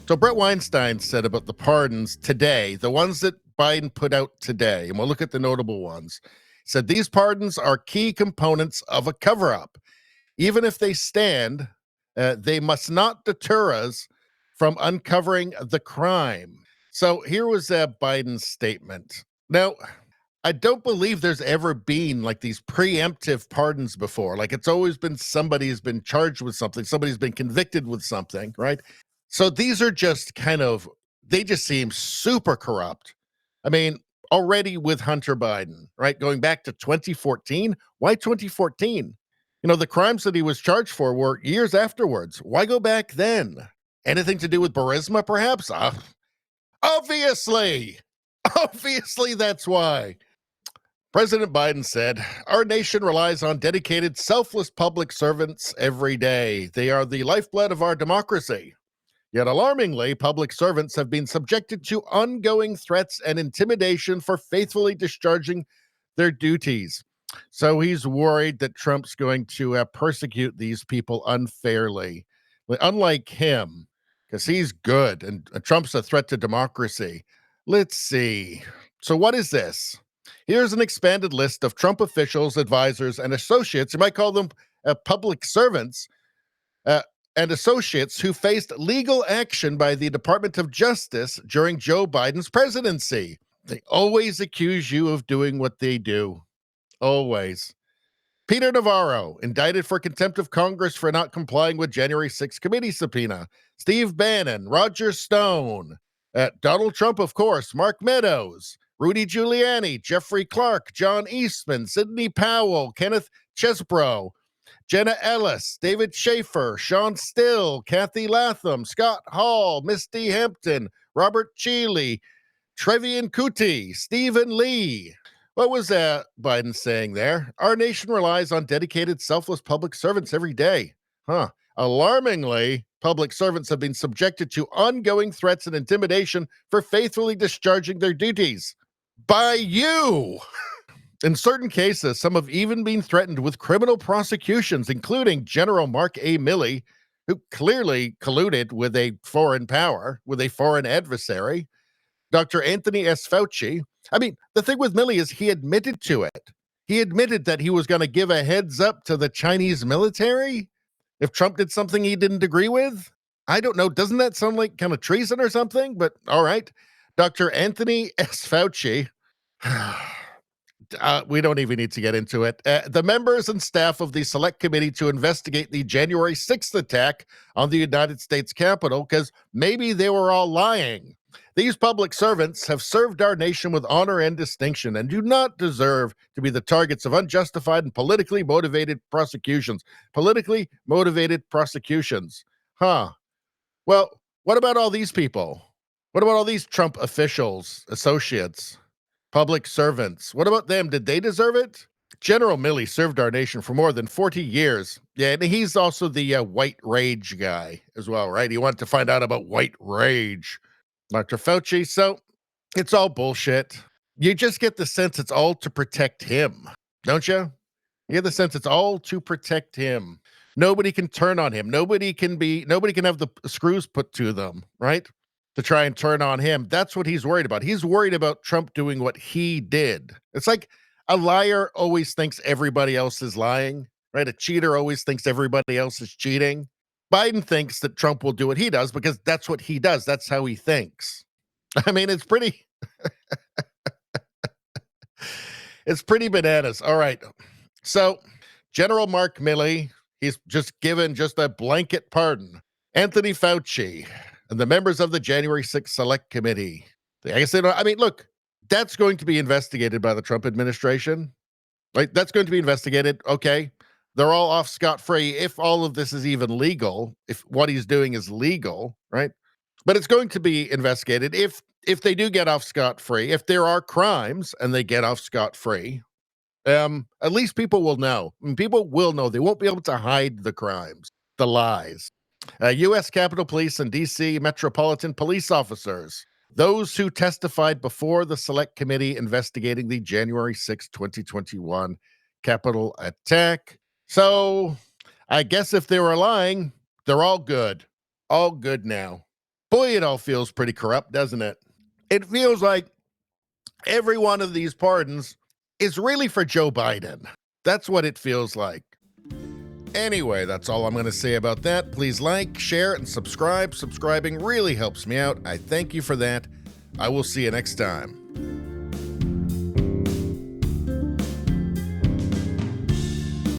So Brett Weinstein said about the pardons today, the ones that Biden put out today, and we'll look at the notable ones, said these pardons are key components of a cover-up. Even if they stand, they must not deter us from uncovering the crime. So here was Biden's statement. Now, I don't believe there's ever been like these preemptive pardons before. Like it's always been somebody has been charged with something, somebody's been convicted with something, right? So these are just they just seem super corrupt. I mean, already with Hunter Biden, right? Going back to 2014. Why 2014? The crimes that he was charged for were years afterwards. Why go back then? Anything to do with Burisma, perhaps? Obviously. Obviously, that's why. President Biden said, "Our nation relies on dedicated, selfless public servants every day. They are the lifeblood of our democracy. Yet alarmingly, public servants have been subjected to ongoing threats and intimidation for faithfully discharging their duties." So he's worried that Trump's going to persecute these people unfairly. Unlike him, because he's good and Trump's a threat to democracy. Let's see. So what is this? Here's an expanded list of Trump officials, advisors, and associates. You might call them public servants and associates who faced legal action by the Department of Justice during Joe Biden's presidency. They always accuse you of doing what they do. Always. Peter Navarro, indicted for contempt of Congress for not complying with January 6th committee subpoena. Steve Bannon, Roger Stone, Donald Trump, of course, Mark Meadows, Rudy Giuliani, Jeffrey Clark, John Eastman, Sidney Powell, Kenneth Chesbrough, Jenna Ellis, David Schaefer, Sean Still, Kathy Latham, Scott Hall, Misty Hampton, Robert Cheeley, Trevian Kuti, Stephen Lee. What was Biden saying there? Our nation relies on dedicated, selfless public servants every day. Alarmingly, public servants have been subjected to ongoing threats and intimidation for faithfully discharging their duties. By you! In certain cases, some have even been threatened with criminal prosecutions, including General Mark A. Milley, who clearly colluded with a foreign power, with a foreign adversary. Dr. Anthony S. Fauci. I mean, the thing with Milley is he admitted to it. He admitted that he was going to give a heads up to the Chinese military if Trump did something he didn't agree with. I don't know. Doesn't that sound like kind of treason or something? But all right. Dr. Anthony S. Fauci. We don't even need to get into it. The members and staff of the Select Committee to investigate the January 6th attack on the United States Capitol, because maybe they were all lying. These public servants have served our nation with honor and distinction and do not deserve to be the targets of unjustified and politically motivated prosecutions. Politically motivated prosecutions. Well, what about all these people? What about all these Trump officials, associates, public servants? What about them? Did they deserve it? General Milley served our nation for more than 40 years. Yeah, and he's also the white rage guy as well, right? He wanted to find out about white rage. Dr. Fauci, so it's all bullshit. You just get the sense it's all to protect him, don't you? You get the sense it's all to protect him. Nobody can turn on him. Nobody can have the screws put to them, right? To try and turn on him. That's what he's worried about. He's worried about Trump doing what he did. It's like a liar always thinks everybody else is lying, right? A cheater always thinks everybody else is cheating. Biden thinks that Trump will do what he does because that's what he does. That's how he thinks. I mean, it's pretty bananas. All right. So General Mark Milley, he's just given just a blanket pardon. Anthony Fauci and the members of the January 6th Select Committee. I guess look, that's going to be investigated by the Trump administration, right? That's going to be investigated. Okay. They're all off scot-free if all of this is even legal, if what he's doing is legal, right? But it's going to be investigated if they do get off scot-free, if there are crimes and they get off scot-free, at least people will know. People will know. They won't be able to hide the crimes, the lies. U.S. Capitol Police and D.C. Metropolitan Police officers, those who testified before the Select Committee investigating the January 6, 2021 Capitol attack. So I guess if they were lying, they're all good. All good now. Boy, it all feels pretty corrupt, doesn't it? It feels like every one of these pardons is really for Joe Biden. That's what it feels like. Anyway, that's all I'm going to say about that. Please like, share, and subscribe. Subscribing really helps me out. I thank you for that. I will see you next time.